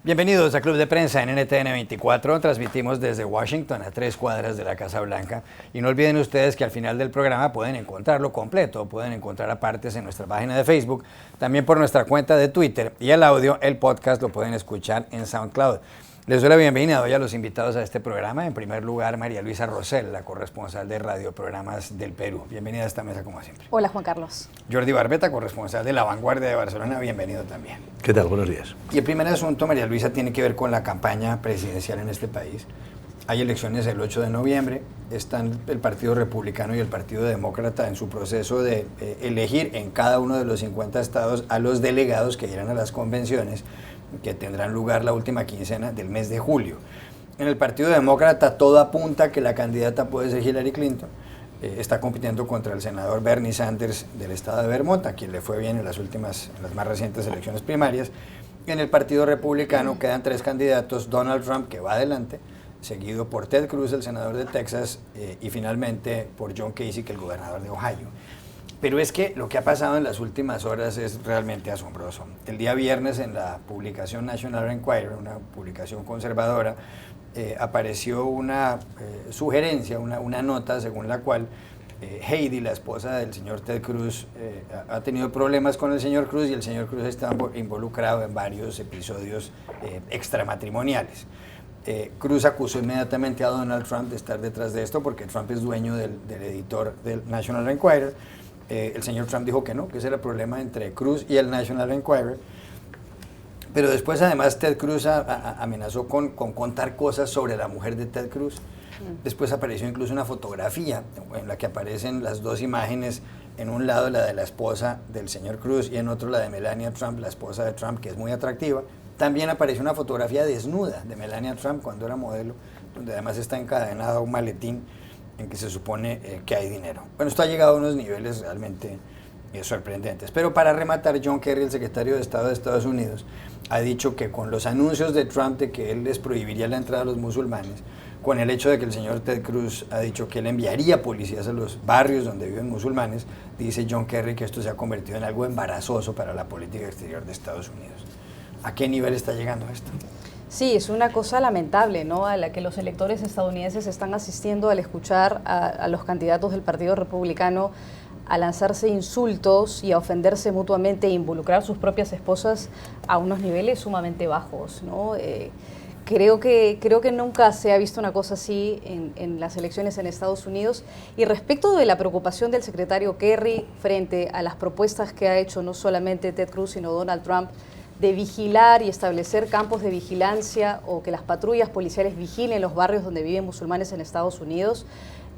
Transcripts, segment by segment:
Bienvenidos a Club de Prensa en NTN 24. Transmitimos desde Washington, a 3 cuadras de la Casa Blanca. Y no olviden ustedes que al final del programa pueden encontrarlo completo, pueden encontrar apartes en nuestra página de Facebook, también por nuestra cuenta de Twitter. Y el audio, el podcast, lo pueden escuchar en SoundCloud. Les doy la bienvenida hoy a los invitados a este programa. En primer lugar, María Luisa Rosell, la corresponsal de Radioprogramas del Perú. Bienvenida a esta mesa como siempre. Hola, Juan Carlos. Jordi Barbeta, corresponsal de La Vanguardia de Barcelona. Bienvenido también. ¿Qué tal? Buenos días. Y el primer asunto, María Luisa, tiene que ver con la campaña presidencial en este país. Hay elecciones el 8 de noviembre. Están el Partido Republicano y el Partido Demócrata en su proceso de elegir en cada uno de los 50 estados a los delegados que irán a las convenciones que tendrán lugar la última quincena del mes de julio. En el Partido Demócrata todo apunta a que la candidata puede ser Hillary Clinton. Está compitiendo contra el senador Bernie Sanders del estado de Vermont, a quien le fue bien en las más recientes elecciones primarias. En el Partido Republicano quedan 3 candidatos: Donald Trump, que va adelante, seguido por Ted Cruz, el senador de Texas, y finalmente por John Kasich, el gobernador de Ohio. Pero es que lo que ha pasado en las últimas horas es realmente asombroso. El día viernes, en la publicación National Enquirer, una publicación conservadora, apareció una sugerencia, una nota según la cual Heidi, la esposa del señor Ted Cruz, ha tenido problemas con el señor Cruz y el señor Cruz está involucrado en varios episodios extramatrimoniales. Cruz acusó inmediatamente a Donald Trump de estar detrás de esto porque Trump es dueño del editor del National Enquirer. El señor Trump dijo que no, que ese era el problema entre Cruz y el National Enquirer. Pero después, además, Ted Cruz amenazó con contar cosas sobre la mujer de Ted Cruz. Después apareció incluso una fotografía en la que aparecen las 2 imágenes, en un lado la de la esposa del señor Cruz y en otro la de Melania Trump, la esposa de Trump, que es muy atractiva. También apareció una fotografía desnuda de Melania Trump cuando era modelo, donde además está encadenada a un maletín en que se supone que hay dinero. Bueno, esto ha llegado a unos niveles realmente sorprendentes. Pero para rematar, John Kerry, el secretario de Estado de Estados Unidos, ha dicho que con los anuncios de Trump de que él les prohibiría la entrada a los musulmanes, con el hecho de que el señor Ted Cruz ha dicho que él enviaría policías a los barrios donde viven musulmanes, dice John Kerry que esto se ha convertido en algo embarazoso para la política exterior de Estados Unidos. ¿A qué nivel está llegando esto? Sí, es una cosa lamentable, ¿no?, a la que los electores estadounidenses están asistiendo al escuchar a los candidatos del Partido Republicano a lanzarse insultos y a ofenderse mutuamente e involucrar sus propias esposas a unos niveles sumamente bajos, ¿no? Creo que nunca se ha visto una cosa así en las elecciones en Estados Unidos. Y respecto de la preocupación del secretario Kerry frente a las propuestas que ha hecho no solamente Ted Cruz, sino Donald Trump, de vigilar y establecer campos de vigilancia o que las patrullas policiales vigilen los barrios donde viven musulmanes en Estados Unidos,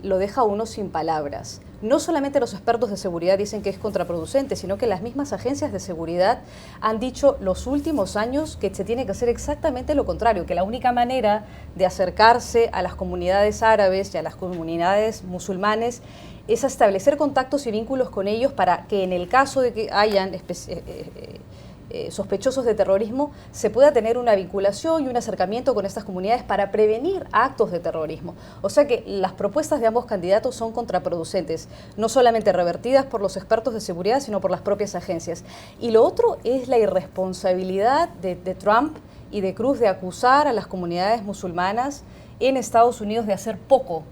lo deja a uno sin palabras. No solamente los expertos de seguridad dicen que es contraproducente, sino que las mismas agencias de seguridad han dicho los últimos años que se tiene que hacer exactamente lo contrario, que la única manera de acercarse a las comunidades árabes y a las comunidades musulmanes es establecer contactos y vínculos con ellos para que en el caso de que hayan sospechosos de terrorismo, se pueda tener una vinculación y un acercamiento con estas comunidades para prevenir actos de terrorismo. O sea que las propuestas de ambos candidatos son contraproducentes, no solamente revertidas por los expertos de seguridad, sino por las propias agencias. Y lo otro es la irresponsabilidad de Trump y de Cruz de acusar a las comunidades musulmanas en Estados Unidos de hacer poco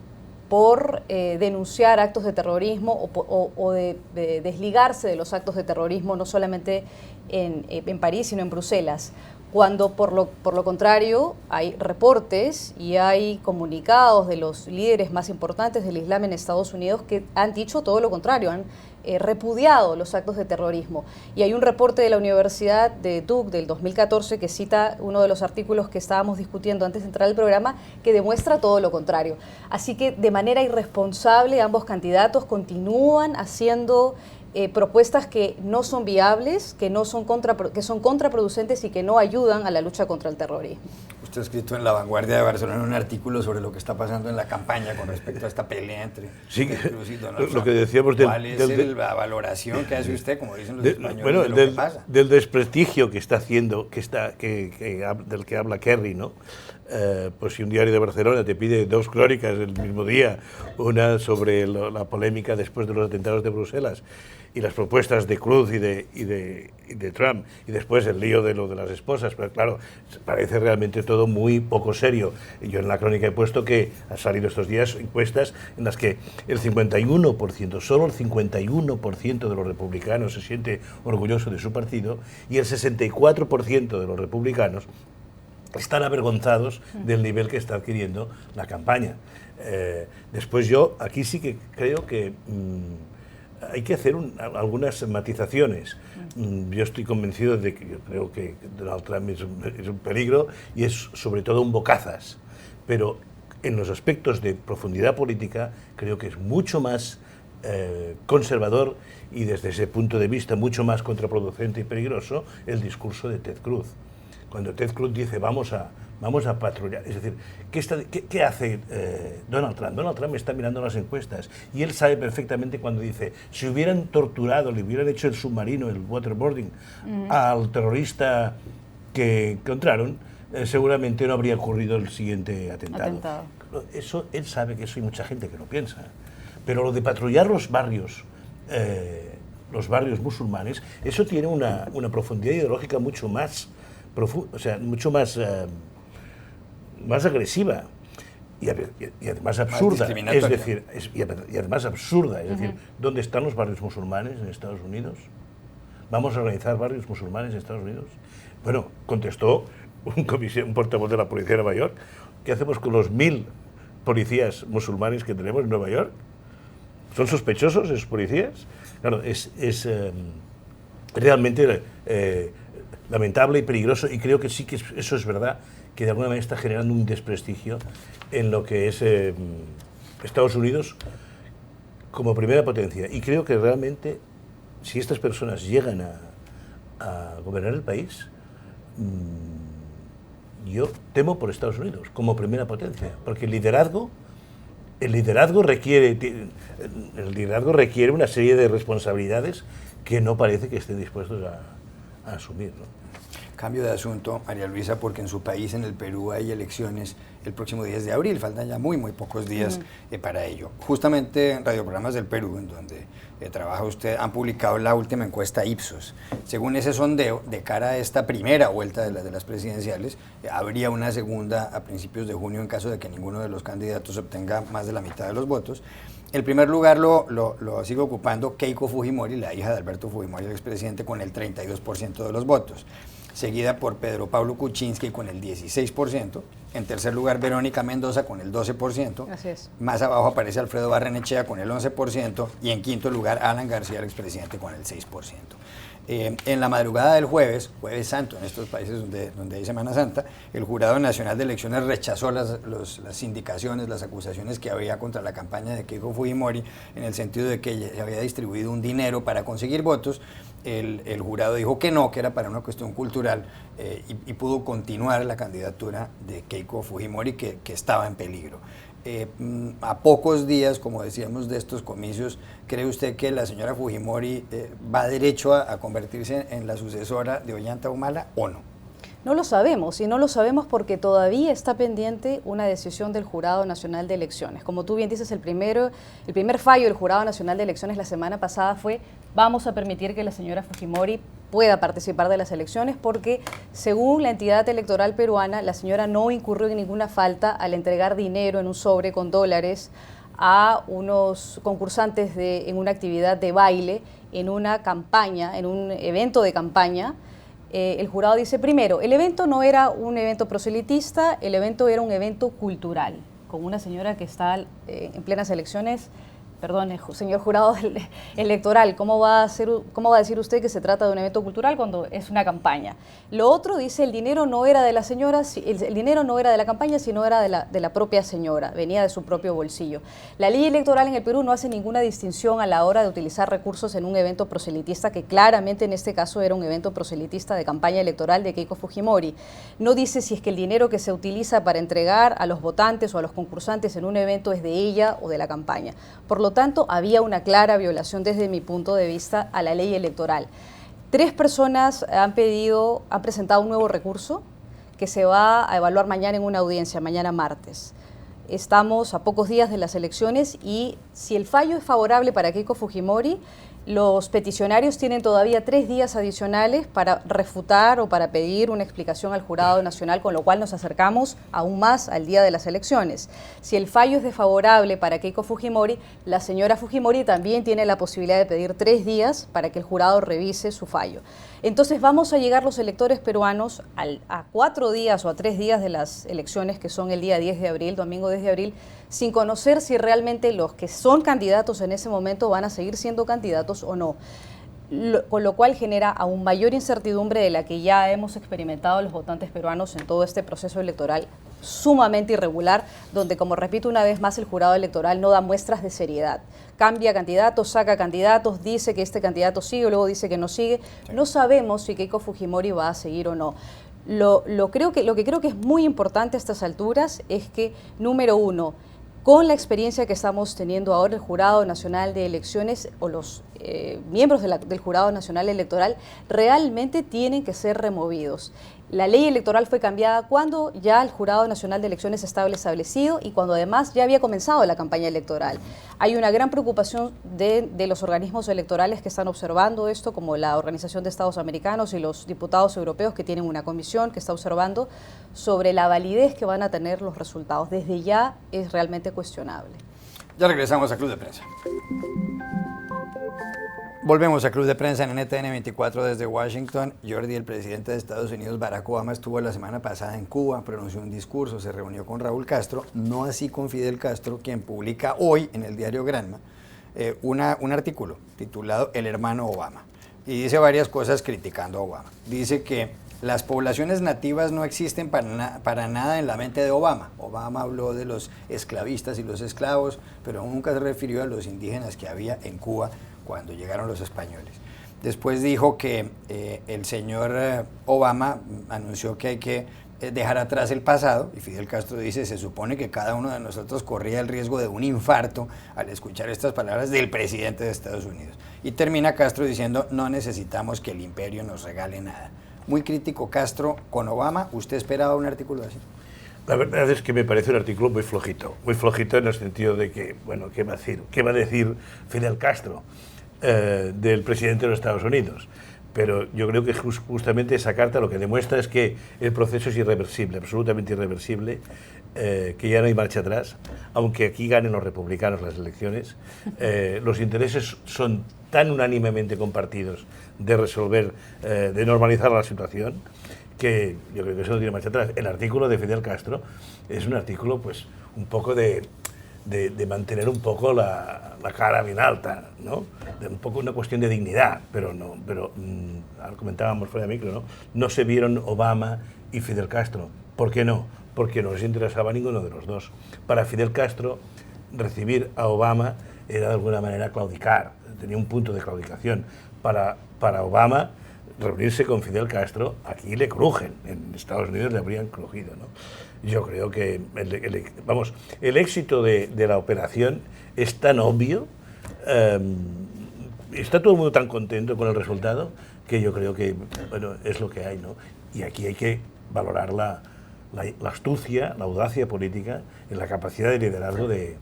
por denunciar actos de terrorismo o de desligarse de los actos de terrorismo, no solamente en París, sino en Bruselas, cuando por lo contrario hay reportes y hay comunicados de los líderes más importantes del Islam en Estados Unidos que han dicho todo lo contrario, han repudiado los actos de terrorismo. Y hay un reporte de la Universidad de Duke del 2014 que cita uno de los artículos que estábamos discutiendo antes de entrar al programa, que demuestra todo lo contrario. Así que de manera irresponsable ambos candidatos continúan haciendo propuestas que no son viables, que son contraproducentes y que no ayudan a la lucha contra el terrorismo. Usted ha escrito en La Vanguardia de Barcelona un artículo sobre lo que está pasando en la campaña con respecto a esta pelea entre Cruz y Donald Trump. Lo que decíamos ¿Cuál es la valoración que hace usted, como dicen los españoles, de lo que pasa? Del desprestigio que está haciendo, del que habla Kerry, ¿no? pues si un diario de Barcelona te pide 2 crónicas el mismo día, una sobre la polémica después de los atentados de Bruselas y las propuestas de Cruz y de Trump, y después el lío de lo de las esposas, pero claro, parece realmente todo muy poco serio. Yo en la crónica he puesto que han salido estos días encuestas en las que el 51%, solo el 51% de los republicanos se siente orgulloso de su partido, y el 64% de los republicanos están avergonzados del nivel que está adquiriendo la campaña. Después yo aquí sí que creo que hay que hacer algunas matizaciones. Yo estoy convencido de que yo creo que Donald Trump es un peligro y es sobre todo un bocazas, pero en los aspectos de profundidad política creo que es mucho más conservador y desde ese punto de vista mucho más contraproducente y peligroso el discurso de Ted Cruz. Cuando Ted Cruz dice vamos a patrullar, es decir, ¿qué hace Donald Trump? Donald Trump está mirando las encuestas y él sabe perfectamente cuando dice, si hubieran torturado, le hubieran hecho el submarino, el waterboarding, al terrorista que encontraron, seguramente no habría ocurrido el siguiente atentado. Eso, él sabe que eso hay mucha gente que lo piensa. Pero lo de patrullar los barrios musulmanes, eso tiene una profundidad ideológica mucho más profunda, o sea, mucho más agresiva y además absurda. Es decir, y además absurda. Es decir, ¿dónde están los barrios musulmanes en Estados Unidos? ¿Vamos a organizar barrios musulmanes en Estados Unidos? Bueno, contestó un portavoz de la policía de Nueva York, ¿qué hacemos con los 1000 policías musulmanes que tenemos en Nueva York? ¿Son sospechosos esos policías? Claro, es realmente lamentable y peligroso, y creo que sí que eso es verdad, que de alguna manera está generando un desprestigio en lo que es Estados Unidos como primera potencia. Y creo que realmente, si estas personas llegan a gobernar el país, yo temo por Estados Unidos como primera potencia, porque el liderazgo requiere una serie de responsabilidades que no parece que estén dispuestos a asumir, ¿no? Cambio de asunto, María Luisa, porque en su país, en el Perú, hay elecciones el próximo 10 de abril, faltan ya muy pocos días para ello. Justamente en Radioprogramas del Perú, en donde trabaja usted, han publicado la última encuesta Ipsos. Según ese sondeo, de cara a esta primera vuelta de las presidenciales, habría una segunda a principios de junio en caso de que ninguno de los candidatos obtenga más de la mitad de los votos. El primer lugar lo sigue ocupando Keiko Fujimori, la hija de Alberto Fujimori, el expresidente, con el 32% de los votos, seguida por Pedro Pablo Kuczynski con el 16%, en tercer lugar Verónica Mendoza con el 12%, Así es. Más abajo aparece Alfredo Barrenechea con el 11%, y en quinto lugar Alan García, el expresidente, con el 6%. En la madrugada del jueves santo, en estos países donde hay Semana Santa, el Jurado Nacional de Elecciones rechazó las indicaciones, las acusaciones que había contra la campaña de Keiko Fujimori, en el sentido de que se había distribuido un dinero para conseguir votos. El jurado dijo que no, que era para una cuestión cultural, y pudo continuar la candidatura de Keiko Fujimori, que estaba en peligro. A pocos días, como decíamos, de estos comicios, ¿cree usted que la señora Fujimori va derecho a convertirse en la sucesora de Ollanta Humala o no? No lo sabemos, y no lo sabemos porque todavía está pendiente una decisión del Jurado Nacional de Elecciones. Como tú bien dices, el primer fallo del Jurado Nacional de Elecciones la semana pasada fue: vamos a permitir que la señora Fujimori pueda participar de las elecciones, porque según la entidad electoral peruana, la señora no incurrió en ninguna falta al entregar dinero en un sobre con dólares a unos concursantes en una actividad de baile, en una campaña, en un evento de campaña. El jurado dice, primero, el evento no era un evento proselitista, el evento era un evento cultural, con una señora que está en plenas elecciones. Perdón, señor jurado electoral, ¿cómo va a decir usted que se trata de un evento cultural cuando es una campaña? Lo otro, dice, el dinero no era de la señora, el dinero no era de la campaña, sino era de la propia señora, venía de su propio bolsillo. La ley electoral en el Perú no hace ninguna distinción a la hora de utilizar recursos en un evento proselitista, que claramente en este caso era un evento proselitista de campaña electoral de Keiko Fujimori. No dice si es que el dinero que se utiliza para entregar a los votantes o a los concursantes en un evento es de ella o de la campaña. Por lo tanto, había una clara violación desde mi punto de vista a la ley electoral. 3 personas han presentado un nuevo recurso que se va a evaluar mañana en una audiencia, mañana martes. Estamos a pocos días de las elecciones y si el fallo es favorable para Keiko Fujimori, los peticionarios tienen todavía 3 días adicionales para refutar o para pedir una explicación al Jurado Nacional, con lo cual nos acercamos aún más al día de las elecciones. Si el fallo es desfavorable para Keiko Fujimori, la señora Fujimori también tiene la posibilidad de pedir 3 días para que el jurado revise su fallo. Entonces vamos a llegar los electores peruanos a 4 días o a 3 días de las elecciones, que son el día 10 de abril, domingo 10 de abril, sin conocer si realmente los que son candidatos en ese momento van a seguir siendo candidatos o no. Con lo cual genera aún mayor incertidumbre de la que ya hemos experimentado los votantes peruanos en todo este proceso electoral sumamente irregular, donde, como repito una vez más, el jurado electoral no da muestras de seriedad. Cambia candidatos, saca candidatos, dice que este candidato sigue, luego dice que no sigue. No sabemos si Keiko Fujimori va a seguir o no. Lo que creo que es muy importante a estas alturas es que, número uno, con la experiencia que estamos teniendo ahora, el Jurado Nacional de Elecciones o los miembros del Jurado Nacional Electoral realmente tienen que ser removidos. La ley electoral fue cambiada cuando ya el Jurado Nacional de Elecciones estaba establecido y cuando además ya había comenzado la campaña electoral. Hay una gran preocupación de los organismos electorales que están observando esto, como la Organización de Estados Americanos y los diputados europeos, que tienen una comisión que está observando sobre la validez que van a tener los resultados. Desde ya es realmente cuestionable. Ya regresamos a Club de Prensa. Volvemos a Club de Prensa en NTN 24 desde Washington. Jordi, el presidente de Estados Unidos, Barack Obama, estuvo la semana pasada en Cuba, pronunció un discurso, se reunió con Raúl Castro, no así con Fidel Castro, quien publica hoy en el diario Granma un artículo titulado El hermano Obama. Y dice varias cosas criticando a Obama. Dice que las poblaciones nativas no existen para nada en la mente de Obama. Obama habló de los esclavistas y los esclavos, pero nunca se refirió a los indígenas que había en Cuba cuando llegaron los españoles. Después dijo que el señor Obama anunció que hay que dejar atrás el pasado, y Fidel Castro dice, se supone que cada uno de nosotros corría el riesgo de un infarto al escuchar estas palabras del presidente de Estados Unidos. Y termina Castro diciendo, no necesitamos que el imperio nos regale nada. Muy crítico Castro con Obama. ¿Usted esperaba un artículo así? La verdad es que me parece un artículo muy flojito en el sentido de que, bueno, ¿qué va a decir Fidel Castro del presidente de los Estados Unidos? Pero yo creo que justamente esa carta lo que demuestra es que el proceso es irreversible, absolutamente irreversible, que ya no hay marcha atrás, aunque aquí ganen los republicanos las elecciones. Los intereses son tan unánimemente compartidos de resolver, de normalizar la situación, que yo creo que eso no tiene marcha atrás. El artículo de Fidel Castro es un artículo, pues, un poco de mantener un poco la cara bien alta, ¿no? Un poco una cuestión de dignidad, pero comentábamos fuera de micro, no se vieron Obama y Fidel Castro. ¿Por qué no? Porque no les interesaba ninguno de los dos. Para Fidel Castro, recibir a Obama era de alguna manera claudicar, tenía un punto de claudicación. Para Obama, reunirse con Fidel Castro, aquí le crujen, en Estados Unidos le habrían crujido, ¿no? Yo creo que el éxito de la operación es tan obvio, está todo el mundo tan contento con el resultado, que yo creo que, bueno, es lo que hay, ¿no? Y aquí hay que valorar la astucia, la audacia política y la capacidad de liderazgo de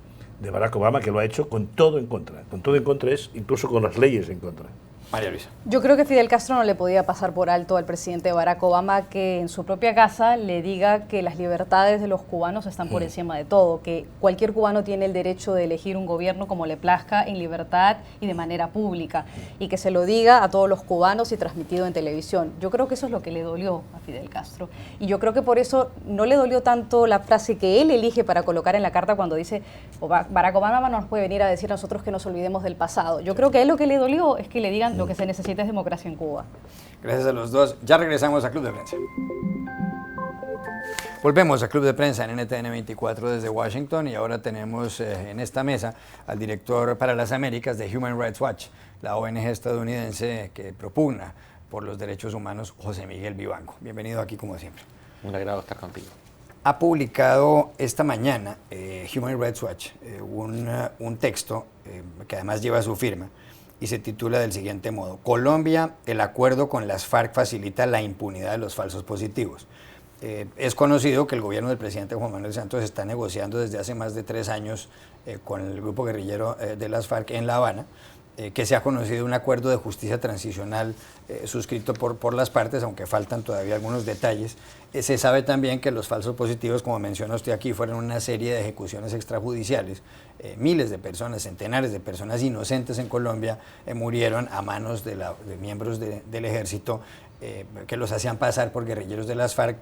Barack Obama, que lo ha hecho con todo en contra. Con todo en contra es incluso con las leyes en contra. María Luisa. Yo creo que Fidel Castro no le podía pasar por alto al presidente Barack Obama que en su propia casa le diga que las libertades de los cubanos están por encima de todo, que cualquier cubano tiene el derecho de elegir un gobierno como le plazca, en libertad y de manera pública, y que se lo diga a todos los cubanos y transmitido en televisión. Yo creo que eso es lo que le dolió a Fidel Castro, y yo creo que por eso no le dolió tanto la frase que él elige para colocar en la carta cuando dice Barack Obama no nos puede venir a decir a nosotros que nos olvidemos del pasado. Yo creo que a él lo que le dolió es que le digan lo que se necesita es democracia en Cuba. Gracias a los dos. Ya regresamos a Club de Prensa. Volvemos a Club de Prensa en NTN 24 desde Washington y ahora tenemos en esta mesa al director para las Américas de Human Rights Watch, la ONG estadounidense que propugna por los derechos humanos, José Miguel Vivanco. Bienvenido aquí como siempre. Un agrado estar contigo. Ha publicado esta mañana Human Rights Watch un texto que además lleva su firma y se titula del siguiente modo: Colombia, el acuerdo con las FARC facilita la impunidad de los falsos positivos. Es conocido que el gobierno del presidente Juan Manuel Santos está negociando desde hace más de 3 años con el grupo guerrillero de las FARC en La Habana, que se ha conocido un acuerdo de justicia transicional suscrito por las partes, aunque faltan todavía algunos detalles. Se sabe también que los falsos positivos, como menciona usted aquí, fueron una serie de ejecuciones extrajudiciales. Miles de personas, centenares de personas inocentes en Colombia murieron a manos de miembros del ejército que los hacían pasar por guerrilleros de las FARC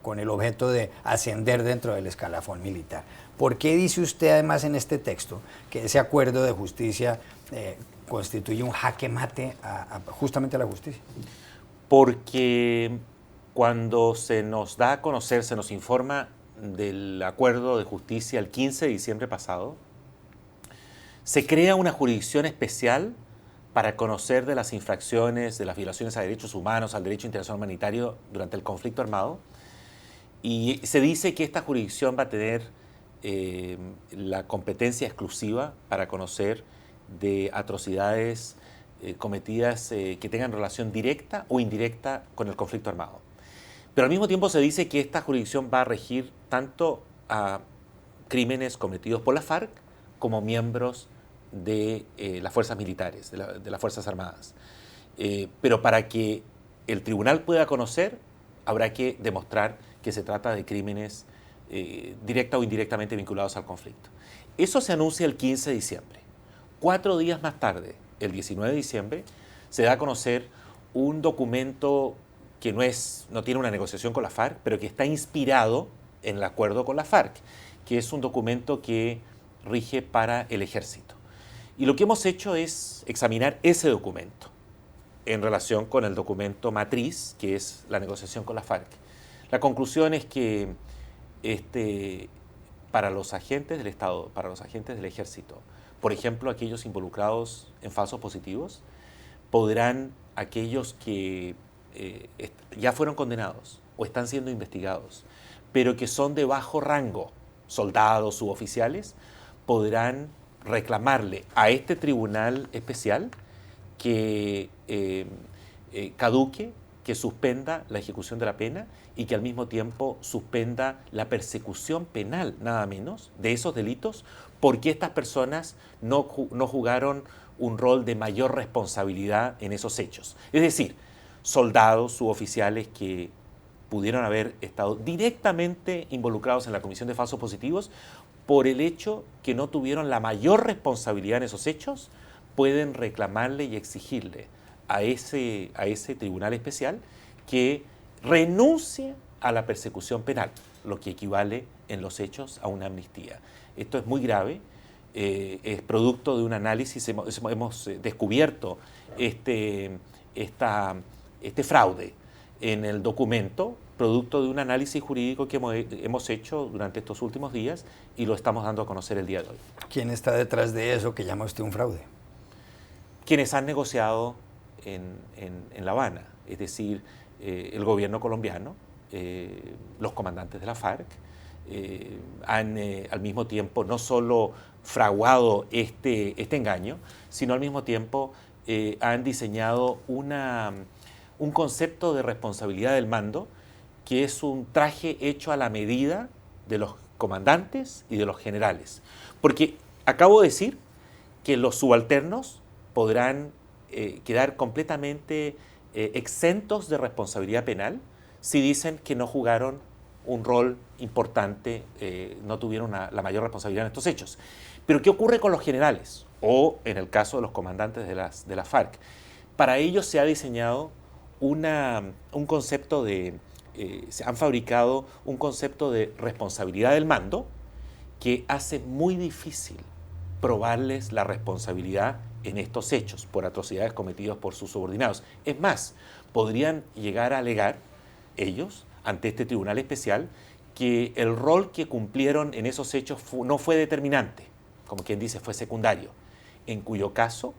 con el objeto de ascender dentro del escalafón militar. ¿Por qué dice usted además en este texto que ese acuerdo de justicia constituye un jaque mate justamente a la justicia? Porque cuando se nos da a conocer, se nos informa del acuerdo de justicia el 15 de diciembre pasado, se crea una jurisdicción especial para conocer de las infracciones, de las violaciones a derechos humanos, al derecho internacional humanitario durante el conflicto armado, y se dice que esta jurisdicción va a tener la competencia exclusiva para conocer de atrocidades cometidas que tengan relación directa o indirecta con el conflicto armado. Pero al mismo tiempo se dice que esta jurisdicción va a regir tanto a crímenes cometidos por la FARC como miembros de las fuerzas militares, de las Fuerzas Armadas. Pero para que el tribunal pueda conocer, habrá que demostrar que se trata de crímenes directa o indirectamente vinculados al conflicto. Eso se anuncia el 15 de diciembre. 4 días más tarde, el 19 de diciembre, se da a conocer un documento que no tiene una negociación con la FARC, pero que está inspirado en el acuerdo con la FARC, que es un documento que rige para el ejército. Y lo que hemos hecho es examinar ese documento en relación con el documento matriz, que es la negociación con la FARC. La conclusión es que para los agentes del Estado, para los agentes del ejército, por ejemplo, aquellos involucrados en falsos positivos, podrán aquellos que ya fueron condenados o están siendo investigados, pero que son de bajo rango, soldados, suboficiales, podrán reclamarle a este tribunal especial que caduque, que suspenda la ejecución de la pena y que al mismo tiempo suspenda la persecución penal, nada menos, de esos delitos, porque estas personas no jugaron un rol de mayor responsabilidad en esos hechos. Es decir, soldados, suboficiales que pudieron haber estado directamente involucrados en la comisión de falsos positivos por el hecho que no tuvieron la mayor responsabilidad en esos hechos, pueden reclamarle y exigirle a ese tribunal especial que renuncie a la persecución penal, lo que equivale en los hechos a una amnistía. Esto es muy grave, es producto de un análisis, hemos descubierto este fraude en el documento, producto de un análisis jurídico que hemos hecho durante estos últimos días y lo estamos dando a conocer el día de hoy. ¿Quién está detrás de eso que llama usted un fraude? Quienes han negociado en La Habana, es decir, el gobierno colombiano, los comandantes de la FARC, han al mismo tiempo no solo fraguado este engaño, sino al mismo tiempo han diseñado un concepto de responsabilidad del mando que es un traje hecho a la medida de los comandantes y de los generales. Porque acabo de decir que los subalternos podrán quedar completamente exentos de responsabilidad penal si dicen que no jugaron un rol importante, no tuvieron la mayor responsabilidad en estos hechos. Pero ¿qué ocurre con los generales? O en el caso de los comandantes de la FARC. Para ellos se ha diseñado un concepto se han fabricado un concepto de responsabilidad del mando que hace muy difícil probarles la responsabilidad en estos hechos por atrocidades cometidas por sus subordinados. Es más, podrían llegar a alegar ellos ante este tribunal especial que el rol que cumplieron en esos hechos no fue determinante, como quien dice, fue secundario, en cuyo caso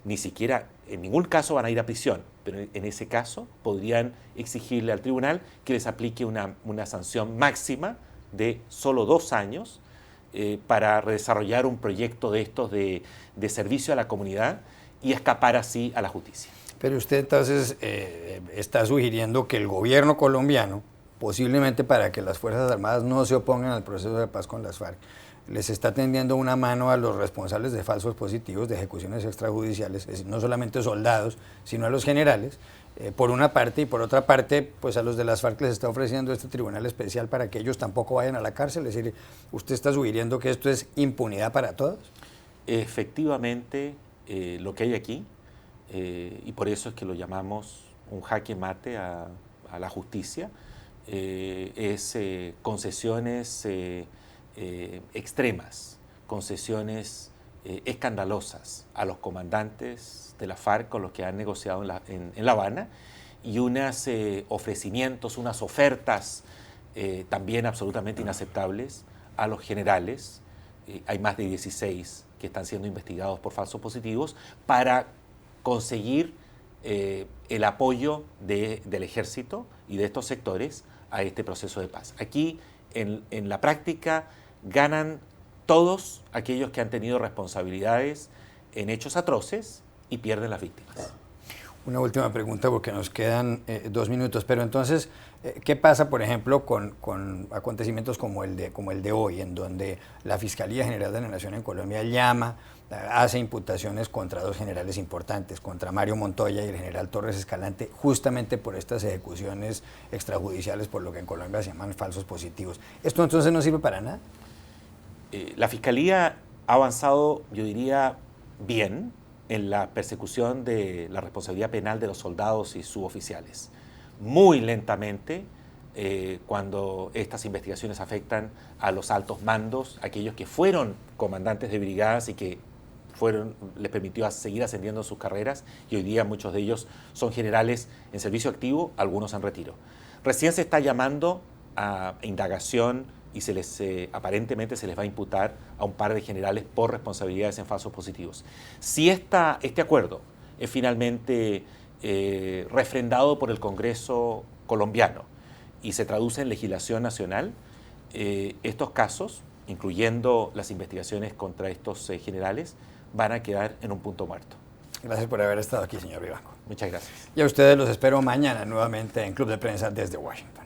ni siquiera, en ningún caso van a ir a prisión, pero en ese caso podrían exigirle al tribunal que les aplique una sanción máxima de solo 2 años para desarrollar un proyecto de estos de servicio a la comunidad y escapar así a la justicia. Pero usted entonces está sugiriendo que el gobierno colombiano posiblemente para que las Fuerzas Armadas no se opongan al proceso de paz con las FARC, les está tendiendo una mano a los responsables de falsos positivos, de ejecuciones extrajudiciales, es decir, no solamente soldados, sino a los generales, por una parte, y por otra parte, pues a los de las FARC les está ofreciendo este tribunal especial para que ellos tampoco vayan a la cárcel, es decir, usted está sugiriendo que esto es impunidad para todos. Efectivamente, lo que hay aquí, y por eso es que lo llamamos un jaque mate a la justicia, es concesiones extremas, concesiones escandalosas a los comandantes de la FARC con los que han negociado en La Habana, y unos ofrecimientos, unas ofertas también absolutamente inaceptables a los generales. Hay más de 16 que están siendo investigados por falsos positivos para conseguir el apoyo del ejército y de estos sectores a este proceso de paz. Aquí, en la práctica, ganan todos aquellos que han tenido responsabilidades en hechos atroces y pierden las víctimas. Una última pregunta porque nos quedan 2 minutos, pero entonces, ¿qué pasa, por ejemplo, con acontecimientos como el de hoy, en donde la Fiscalía General de la Nación en Colombia hace imputaciones contra 2 generales importantes, contra Mario Montoya y el general Torres Escalante, justamente por estas ejecuciones extrajudiciales, por lo que en Colombia se llaman falsos positivos? ¿Esto entonces no sirve para nada? La Fiscalía ha avanzado, yo diría, bien en la persecución de la responsabilidad penal de los soldados y suboficiales. Muy lentamente, cuando estas investigaciones afectan a los altos mandos, aquellos que fueron comandantes de brigadas y que les permitió seguir ascendiendo en sus carreras, y hoy día muchos de ellos son generales en servicio activo, algunos en retiro. Recién se está llamando a indagación y aparentemente se les va a imputar a un par de generales por responsabilidades en falsos positivos. Si este acuerdo es finalmente refrendado por el Congreso colombiano y se traduce en legislación nacional, estos casos, incluyendo las investigaciones contra estos generales, van a quedar en un punto muerto. Gracias por haber estado aquí, señor Vivanco. Muchas gracias. Y a ustedes los espero mañana nuevamente en Club de Prensa desde Washington.